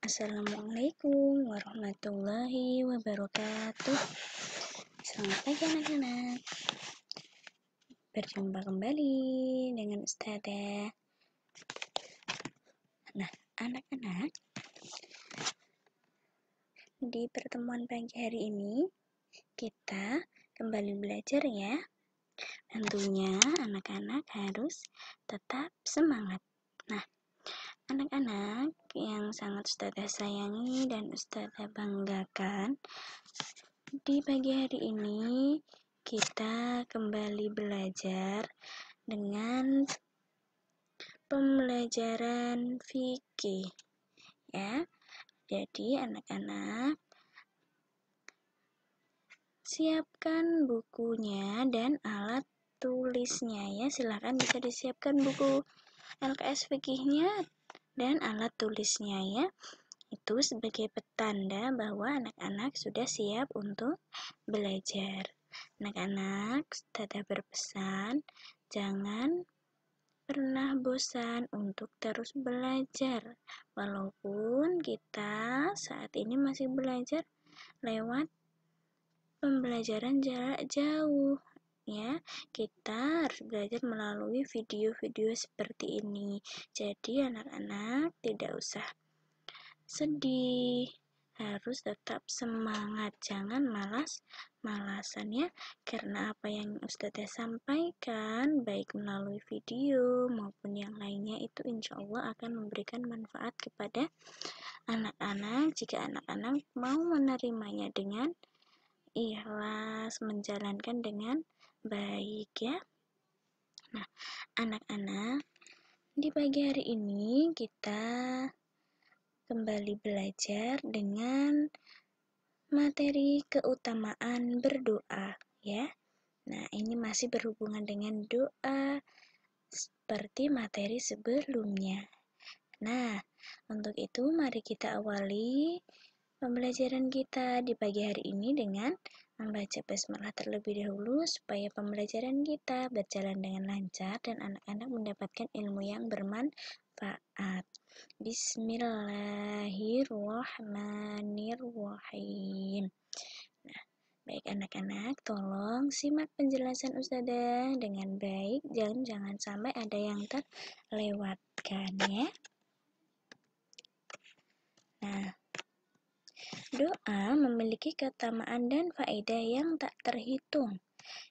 Assalamualaikum warahmatullahi wabarakatuh. Selamat pagi anak-anak. Berjumpa kembali dengan Ustazah. Nah, anak-anak, di pertemuan pagi hari ini kita kembali belajar ya. Tentunya anak-anak harus tetap semangat. Nah, anak-anak yang sangat Ustazah sayangi dan Ustazah banggakan, di pagi hari ini kita kembali belajar dengan pembelajaran fikih ya. Jadi anak-anak siapkan bukunya dan alat tulisnya ya. Silahkan bisa disiapkan buku LKS fikihnya dan alat tulisnya ya. Itu sebagai petanda bahwa anak-anak sudah siap untuk belajar. Anak-anak, Ustazah berpesan, jangan pernah bosan untuk terus belajar. Walaupun kita saat ini masih belajar lewat pembelajaran jarak jauh. Ya, kita harus belajar melalui video-video seperti ini. Jadi anak-anak tidak usah sedih, harus tetap semangat, jangan malas-malasan ya, karena apa yang Ustazah sampaikan baik melalui video maupun yang lainnya itu insya Allah akan memberikan manfaat kepada anak-anak jika anak-anak mau menerimanya dengan ikhlas, menjalankan dengan baik ya. Nah, anak-anak, di pagi hari ini kita kembali belajar dengan materi keutamaan berdoa ya. Nah, ini masih berhubungan dengan doa seperti materi sebelumnya. Nah, untuk itu mari kita awali pembelajaran kita di pagi hari ini dengan membaca basmalah terlebih dahulu supaya pembelajaran kita berjalan dengan lancar dan anak-anak mendapatkan ilmu yang bermanfaat. Bismillahirrahmanirrahim. Nah, baik anak-anak, tolong simak penjelasan Ustazah dengan baik, jangan sampai ada yang terlewatkan ya. Nah, doa memiliki keutamaan dan faedah yang tak terhitung.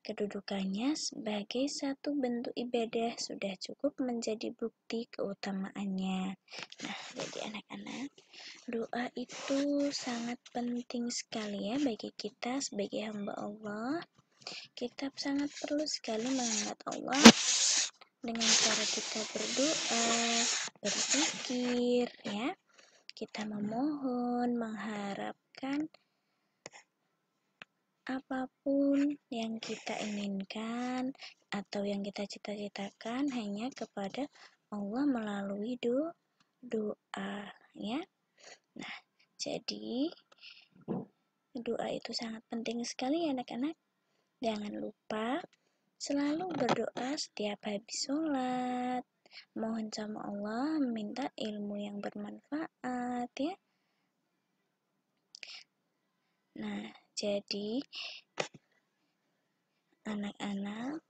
Kedudukannya sebagai satu bentuk ibadah sudah cukup menjadi bukti keutamaannya. Nah, jadi anak-anak, doa itu sangat penting sekali ya bagi kita sebagai hamba Allah. Kita sangat perlu sekali mengingat Allah dengan cara kita berdoa, berzikir ya. Kita memohon, mengharapkan apapun yang kita inginkan atau yang kita cita-citakan hanya kepada Allah melalui doa ya. Nah, jadi doa itu sangat penting sekali ya anak-anak. Jangan lupa selalu berdoa setiap habis sholat. Mohon sama Allah, minta ilmu yang bermanfaat ya. Nah, jadi anak-anak,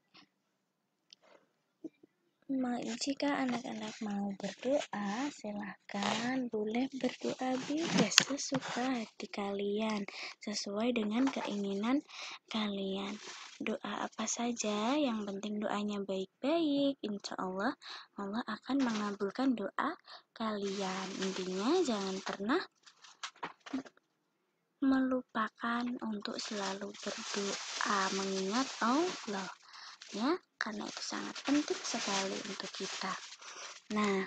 jika anak-anak mau berdoa, silahkan boleh berdoa bebas sesuka hati kalian, sesuai dengan keinginan kalian. Doa apa saja, yang penting doanya baik-baik, insya Allah Allah akan mengabulkan doa kalian. Intinya jangan pernah melupakan untuk selalu berdoa, mengingat Allah ya, karena itu sangat penting sekali untuk kita. Nah,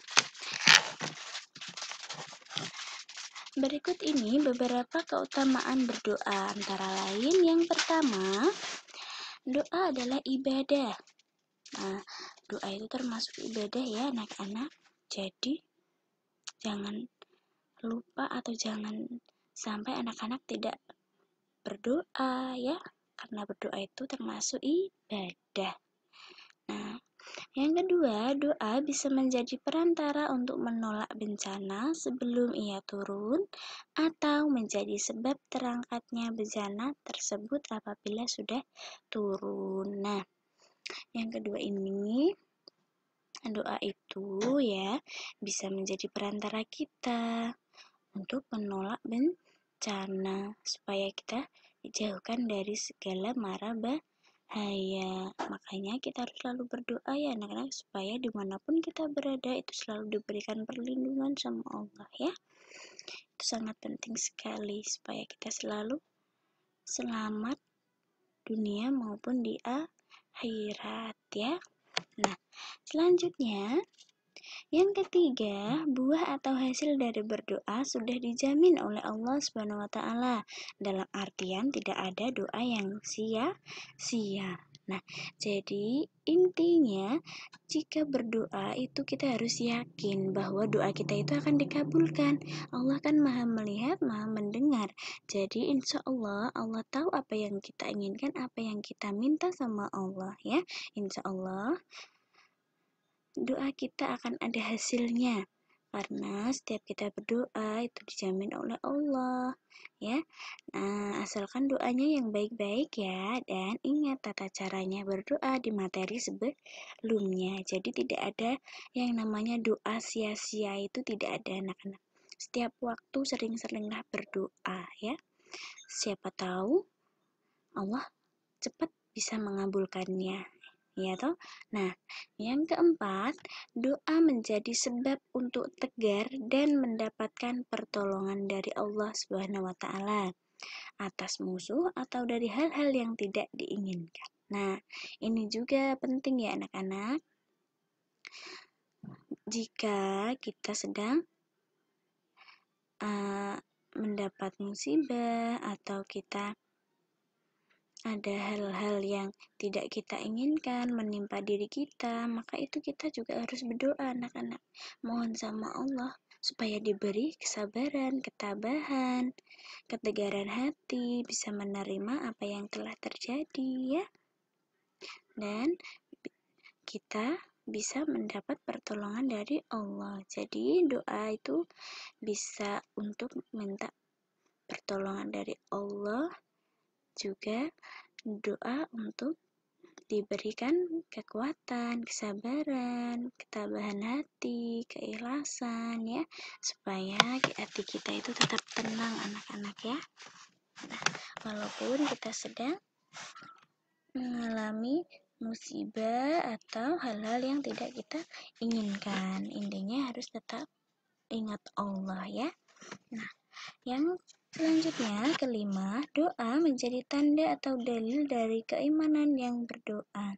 berikut ini beberapa keutamaan berdoa, antara lain yang pertama, doa adalah ibadah. Nah, doa itu termasuk ibadah ya anak-anak. Jadi jangan lupa atau jangan sampai anak-anak tidak berdoa ya, karena berdoa itu termasuk ibadah. Nah, Yang kedua, doa bisa menjadi perantara untuk menolak bencana sebelum ia turun atau menjadi sebab terangkatnya bencana tersebut apabila sudah turun. Nah, yang kedua ini, doa itu ya bisa menjadi perantara kita untuk menolak bencana supaya kita dijauhkan dari segala mara bahaya. Makanya kita harus selalu berdoa ya anak-anak, supaya dimanapun kita berada itu selalu diberikan perlindungan sama Allah ya. Itu sangat penting sekali supaya kita selalu selamat dunia maupun di akhirat ya. Nah, selanjutnya yang ketiga, buah atau hasil dari berdoa sudah dijamin oleh Allah Subhanahu wa taala. Dalam artian tidak ada doa yang sia-sia. Nah, jadi intinya jika berdoa itu kita harus yakin bahwa doa kita itu akan dikabulkan. Allah kan Maha melihat, Maha mendengar. Jadi insya Allah Allah tahu apa yang kita inginkan, apa yang kita minta sama Allah ya. Insya Allah doa kita akan ada hasilnya karena setiap kita berdoa itu dijamin oleh Allah ya. Nah, asalkan doanya yang baik-baik ya, dan ingat tata caranya berdoa di materi sebelumnya. Jadi tidak ada yang namanya doa sia-sia, itu tidak ada anak-anak. Setiap waktu sering-seringlah berdoa ya. Siapa tahu Allah cepat bisa mengabulkannya ya toh. Nah, yang keempat, doa menjadi sebab untuk tegar dan mendapatkan pertolongan dari Allah Subhanahu wa taala atas musuh atau dari hal-hal yang tidak diinginkan. Nah, ini juga penting ya anak-anak. Jika kita sedang mendapat musibah atau kita ada hal-hal yang tidak kita inginkan menimpa diri kita, maka itu kita juga harus berdoa anak-anak. Mohon sama Allah supaya diberi kesabaran, ketabahan, ketegaran hati, bisa menerima apa yang telah terjadi ya. Dan kita bisa mendapat pertolongan dari Allah. Jadi doa itu bisa untuk minta pertolongan dari Allah, juga doa untuk diberikan kekuatan, kesabaran, ketabahan hati, keikhlasan ya, supaya hati kita itu tetap tenang anak-anak ya. Nah, walaupun kita sedang mengalami musibah atau hal-hal yang tidak kita inginkan, intinya harus tetap ingat Allah ya. Nah, yang selanjutnya, kelima, doa menjadi tanda atau dalil dari keimanan yang berdoa.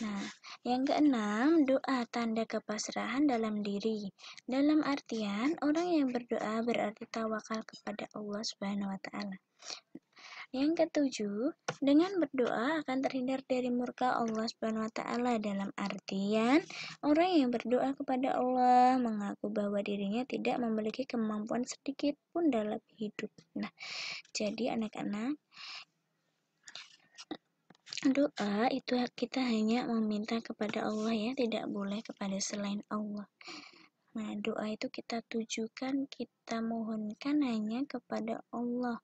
Nah, yang keenam, doa tanda kepasrahan dalam diri. Dalam artian, orang yang berdoa berarti tawakal kepada Allah Subhanahu wa taala. Yang ketujuh, dengan berdoa akan terhindar dari murka Allah Subhanahu wa taala. Dalam artian, orang yang berdoa kepada Allah mengaku bahwa dirinya tidak memiliki kemampuan sedikit pun dalam hidup. Nah, jadi anak-anak, doa itu kita hanya meminta kepada Allah ya, tidak boleh kepada selain Allah. Nah, doa itu kita tujukan, kita mohonkan hanya kepada Allah.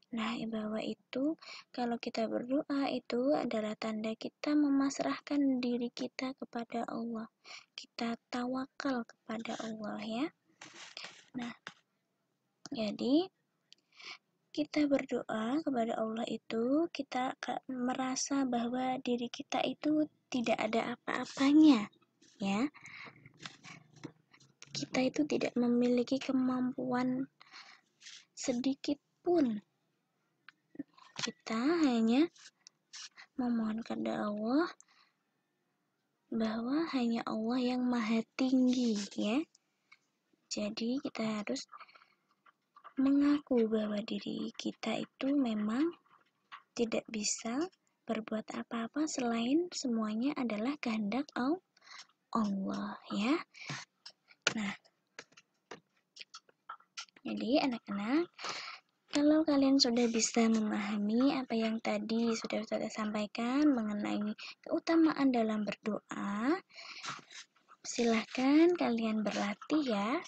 Nah, bahwa itu kalau kita berdoa itu adalah tanda kita memasrahkan diri kita kepada Allah. Kita tawakal kepada Allah ya. Nah, jadi kita berdoa kepada Allah itu kita merasa bahwa diri kita itu tidak ada apa-apanya ya. Kita itu tidak memiliki kemampuan sedikit pun. Kita hanya memohon kepada Allah bahwa hanya Allah yang maha tinggi ya. Jadi kita harus mengaku bahwa diri kita itu memang tidak bisa berbuat apa-apa selain semuanya adalah kehendak Allah ya. Nah, jadi anak-anak, Kalau kalian sudah bisa memahami apa yang tadi sudah Ustazah sampaikan mengenai keutamaan dalam berdoa, silahkan kalian berlatih ya.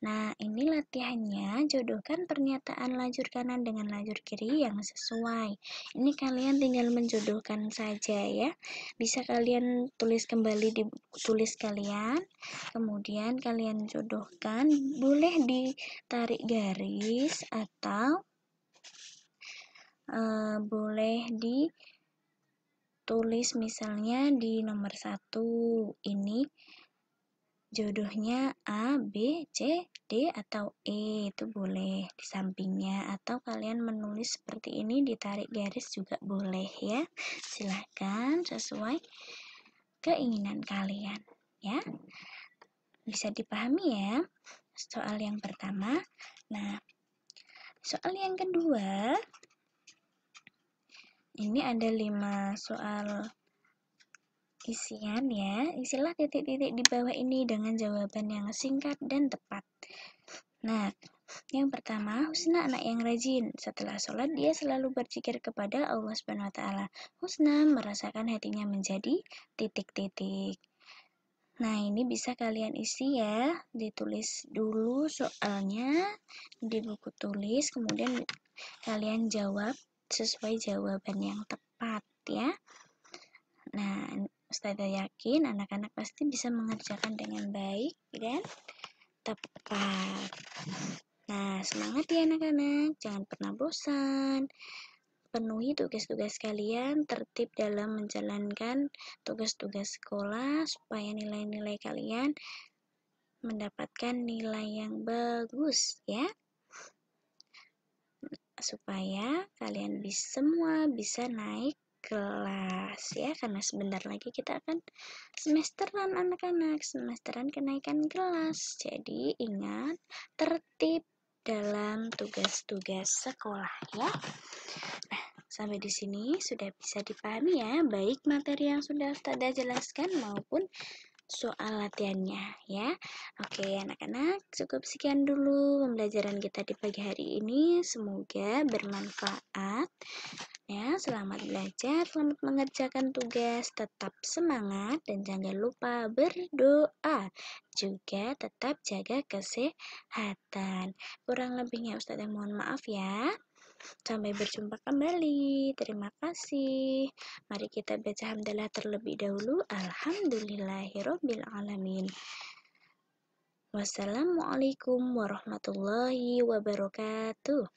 Nah, ini latihannya, jodohkan pernyataan lajur kanan dengan lajur kiri yang sesuai. Ini kalian tinggal menjodohkan saja ya. Bisa kalian tulis kembali di tulis kalian, kemudian kalian jodohkan, boleh ditarik garis atau boleh ditulis misalnya di nomor 1 ini jodohnya A, B, C, D, atau E, itu boleh di sampingnya, atau kalian menulis seperti ini ditarik garis juga boleh ya. Silahkan sesuai keinginan kalian ya. Bisa dipahami ya soal yang pertama. Nah, soal yang kedua, ini ada 5 soal isian ya. Isilah titik-titik di bawah ini dengan jawaban yang singkat dan tepat. Nah, yang pertama, Husna anak yang rajin. Setelah sholat, dia selalu berzikir kepada Allah Subhanahu wa Ta'ala. Husna merasakan hatinya menjadi titik-titik. Nah, ini bisa kalian isi ya. Ditulis dulu soalnya di buku tulis, kemudian kalian jawab sesuai jawaban yang tepat ya. Nah, Ustazah yakin anak-anak pasti bisa mengerjakan dengan baik dan tepat. Nah, semangat ya anak-anak, jangan pernah bosan. Penuhi tugas-tugas kalian, tertib dalam menjalankan tugas-tugas sekolah supaya nilai-nilai kalian mendapatkan nilai yang bagus ya. Supaya kalian semua bisa naik kelas ya, karena sebentar lagi kita akan semesteran anak-anak, semesteran kenaikan kelas. Jadi ingat tertib dalam tugas-tugas sekolah ya. Nah, sampai di sini sudah bisa dipahami ya, baik materi yang sudah Ustazah jelaskan maupun soal latihannya ya. Oke anak-anak, cukup sekian dulu pembelajaran kita di pagi hari ini, semoga bermanfaat ya. Selamat belajar, selamat mengerjakan tugas, tetap semangat dan jangan lupa berdoa, juga tetap jaga kesehatan. Kurang lebihnya Ustazah mohon maaf ya. Sampai berjumpa kembali. Terima kasih. Mari kita baca hamdalah terlebih dahulu. Alhamdulillahirabbil alamin. Wassalamualaikum warahmatullahi wabarakatuh.